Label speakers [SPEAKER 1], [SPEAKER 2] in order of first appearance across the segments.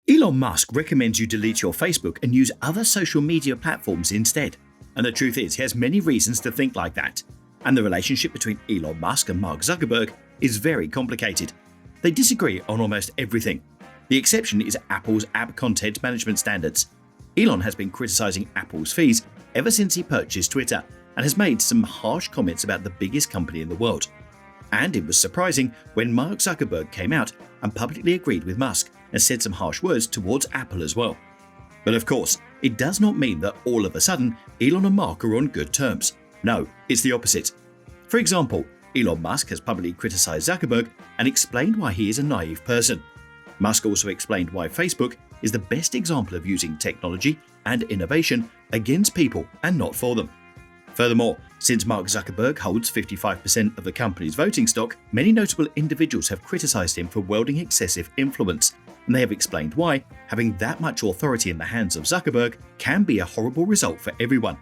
[SPEAKER 1] Elon Musk recommends you delete your Facebook and use other social media platforms instead. And the truth is, he has many reasons to think like that. And the relationship between Elon Musk and Mark Zuckerberg is very complicated. They disagree on almost everything. The exception is Apple's app content management standards. Elon has been criticizing Apple's fees ever since he purchased Twitter and has made some harsh comments about the biggest company in the world. And it was surprising when Mark Zuckerberg came out and publicly agreed with Musk and said some harsh words towards Apple as well. But of course, it does not mean that all of a sudden Elon and Mark are on good terms. No, it's the opposite. For example, Elon Musk has publicly criticized Zuckerberg and explained why he is a naive person. Musk also explained why Facebook is the best example of using technology and innovation against people and not for them. Furthermore, since Mark Zuckerberg holds 55% of the company's voting stock, many notable individuals have criticized him for wielding excessive influence, and they have explained why having that much authority in the hands of Zuckerberg can be a horrible result for everyone.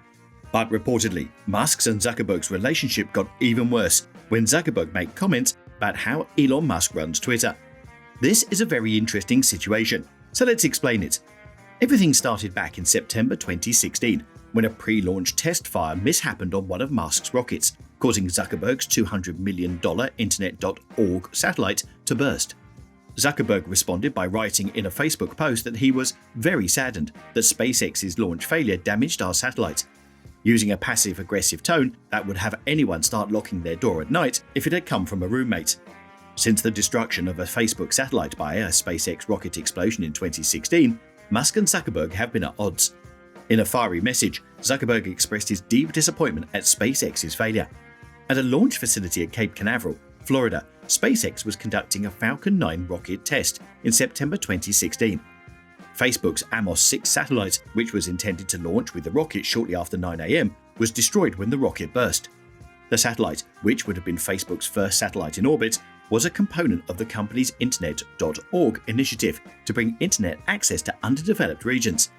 [SPEAKER 1] But reportedly, Musk's and Zuckerberg's relationship got even worse when Zuckerberg made comments about how Elon Musk runs Twitter. This is a very interesting situation, so let's explain it. Everything started back in September 2016, when a pre-launch test fire mishappened on one of Musk's rockets, causing Zuckerberg's $200 million Internet.org satellite to burst. Zuckerberg responded by writing in a Facebook post that he was very saddened that SpaceX's launch failure damaged our satellite, using a passive-aggressive tone that would have anyone start locking their door at night if it had come from a roommate. Since the destruction of a Facebook satellite by a SpaceX rocket explosion in 2016, Musk and Zuckerberg have been at odds. In a fiery message, Zuckerberg expressed his deep disappointment at SpaceX's failure. At a launch facility at Cape Canaveral, Florida, SpaceX was conducting a Falcon 9 rocket test in September 2016. Facebook's Amos 6 satellite, which was intended to launch with the rocket shortly after 9 a.m., was destroyed when the rocket burst. The satellite, which would have been Facebook's first satellite in orbit, was a component of the company's Internet.org initiative to bring internet access to underdeveloped regions.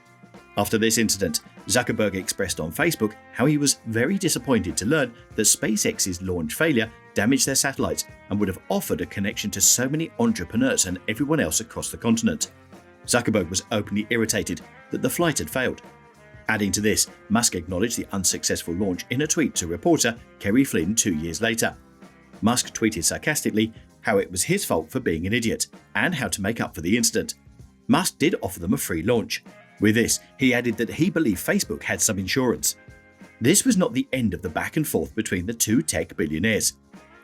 [SPEAKER 1] After this incident, Zuckerberg expressed on Facebook how he was very disappointed to learn that SpaceX's launch failure damaged their satellite and would have offered a connection to so many entrepreneurs and everyone else across the continent. Zuckerberg was openly irritated that the flight had failed. Adding to this, Musk acknowledged the unsuccessful launch in a tweet to reporter Kerry Flynn 2 years later. Musk tweeted sarcastically how it was his fault for being an idiot and how to make up for the incident. Musk did offer them a free launch. With this, he added that he believed Facebook had some insurance. This was not the end of the back and forth between the two tech billionaires.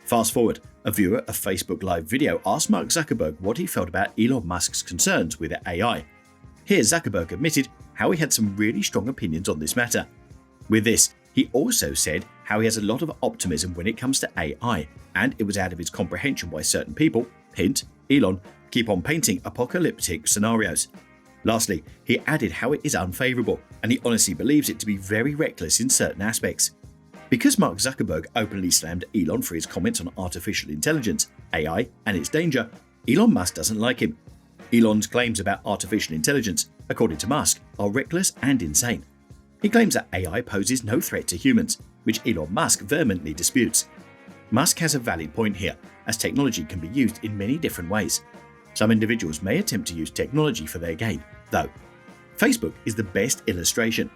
[SPEAKER 1] Fast forward, a viewer of Facebook Live video asked Mark Zuckerberg what he felt about Elon Musk's concerns with AI. Here, Zuckerberg admitted how he had some really strong opinions on this matter. With this, he also said how he has a lot of optimism when it comes to AI, and it was out of his comprehension why certain people, hint, Elon, keep on painting apocalyptic scenarios. Lastly, he added how it is unfavorable, and he honestly believes it to be very reckless in certain aspects. Because Mark Zuckerberg openly slammed Elon for his comments on artificial intelligence, AI, and its danger, Elon Musk doesn't like him. Elon's claims about artificial intelligence, according to Musk, are reckless and insane. He claims that AI poses no threat to humans, which Elon Musk vehemently disputes. Musk has a valid point here, as technology can be used in many different ways. Some individuals may attempt to use technology for their gain, though. Facebook is the best illustration.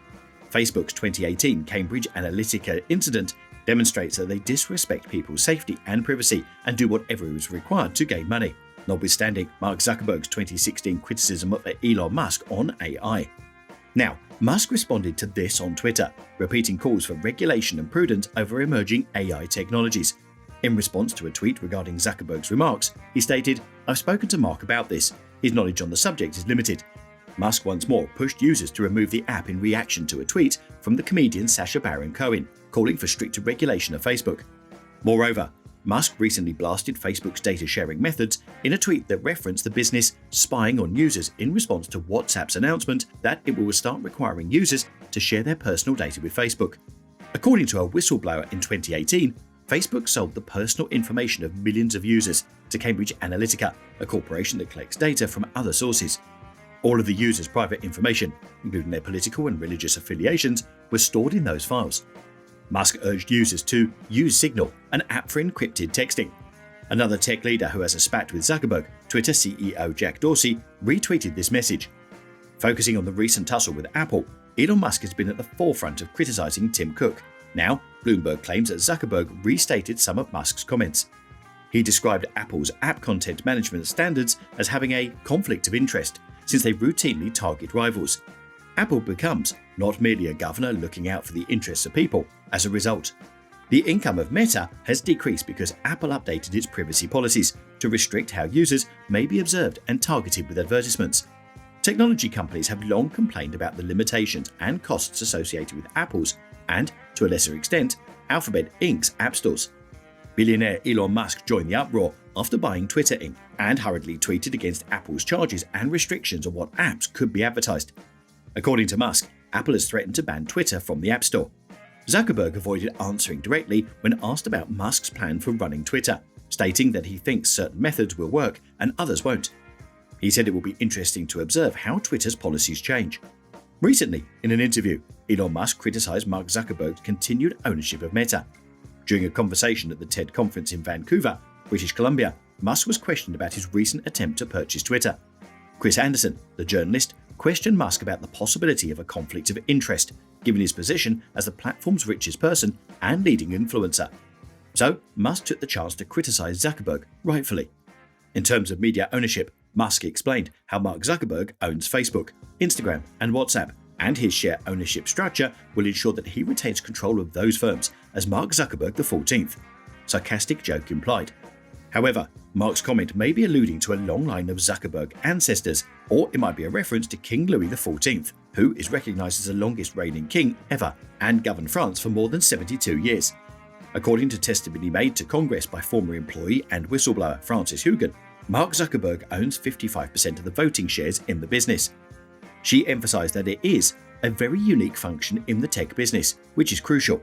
[SPEAKER 1] Facebook's 2018 Cambridge Analytica incident demonstrates that they disrespect people's safety and privacy and do whatever is required to gain money, notwithstanding Mark Zuckerberg's 2016 criticism of Elon Musk on AI. Now, Musk responded to this on Twitter, repeating calls for regulation and prudence over emerging AI technologies. In response to a tweet regarding Zuckerberg's remarks, he stated, "I've spoken to Mark about this. His knowledge on the subject is limited." Musk once more pushed users to remove the app in reaction to a tweet from the comedian Sacha Baron Cohen, calling for stricter regulation of Facebook. Moreover, Musk recently blasted Facebook's data sharing methods in a tweet that referenced the business spying on users in response to WhatsApp's announcement that it will start requiring users to share their personal data with Facebook. According to a whistleblower in 2018, Facebook sold the personal information of millions of users to Cambridge Analytica, a corporation that collects data from other sources. All of the users' private information, including their political and religious affiliations, was stored in those files. Musk urged users to use Signal, an app for encrypted texting. Another tech leader who has a spat with Zuckerberg Twitter CEO Jack Dorsey retweeted this message. Focusing on the recent tussle with Apple, Elon Musk has been at the forefront of criticizing Tim Cook. Now, Bloomberg claims that Zuckerberg restated some of Musk's comments. He described Apple's app content management standards as having a conflict of interest, since they routinely target rivals. Apple becomes not merely a governor looking out for the interests of people. As a result, the income of Meta has decreased because Apple updated its privacy policies to restrict how users may be observed and targeted with advertisements. Technology companies have long complained about the limitations and costs associated with Apple's and, to a lesser extent, Alphabet Inc.'s app stores. Billionaire Elon Musk joined the uproar after buying Twitter Inc. and hurriedly tweeted against Apple's charges and restrictions on what apps could be advertised. According to Musk, Apple has threatened to ban Twitter from the App Store. Zuckerberg avoided answering directly when asked about Musk's plan for running Twitter, stating that he thinks certain methods will work and others won't. He said it will be interesting to observe how Twitter's policies change. Recently, in an interview, Elon Musk criticized Mark Zuckerberg's continued ownership of Meta. During a conversation at the TED conference in Vancouver, British Columbia, Musk was questioned about his recent attempt to purchase Twitter. Chris Anderson, the journalist, questioned Musk about the possibility of a conflict of interest, given his position as the platform's richest person and leading influencer. So, Musk took the chance to criticize Zuckerberg, rightfully. In terms of media ownership, Musk explained how Mark Zuckerberg owns Facebook, Instagram, and WhatsApp, and his share ownership structure will ensure that he retains control of those firms as Mark Zuckerberg the 14th. Sarcastic joke implied. However, Mark's comment may be alluding to a long line of Zuckerberg ancestors, or it might be a reference to King Louis XIV, who is recognized as the longest reigning king ever and governed France for more than 72 years. According to testimony made to Congress by former employee and whistleblower Frances Haugen, Mark Zuckerberg owns 55% of the voting shares in the business. She emphasized that it is a very unique function in the tech business, which is crucial.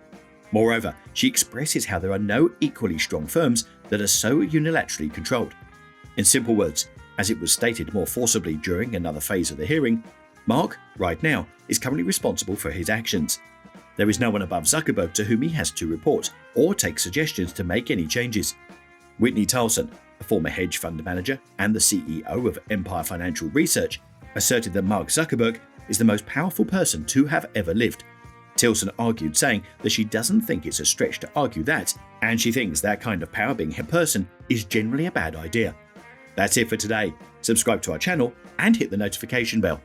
[SPEAKER 1] Moreover, she expresses how there are no equally strong firms that are so unilaterally controlled. In simple words, as it was stated more forcibly during another phase of the hearing, Mark, right now, is currently responsible for his actions. There is no one above Zuckerberg to whom he has to report or take suggestions to make any changes. Whitney Tilson, a former hedge fund manager and the CEO of Empire Financial Research, asserted that Mark Zuckerberg is the most powerful person to have ever lived. Tilson argued, saying that she doesn't think it's a stretch to argue that, and she thinks that kind of power being a person is generally a bad idea. That's it for today. Subscribe to our channel and hit the notification bell.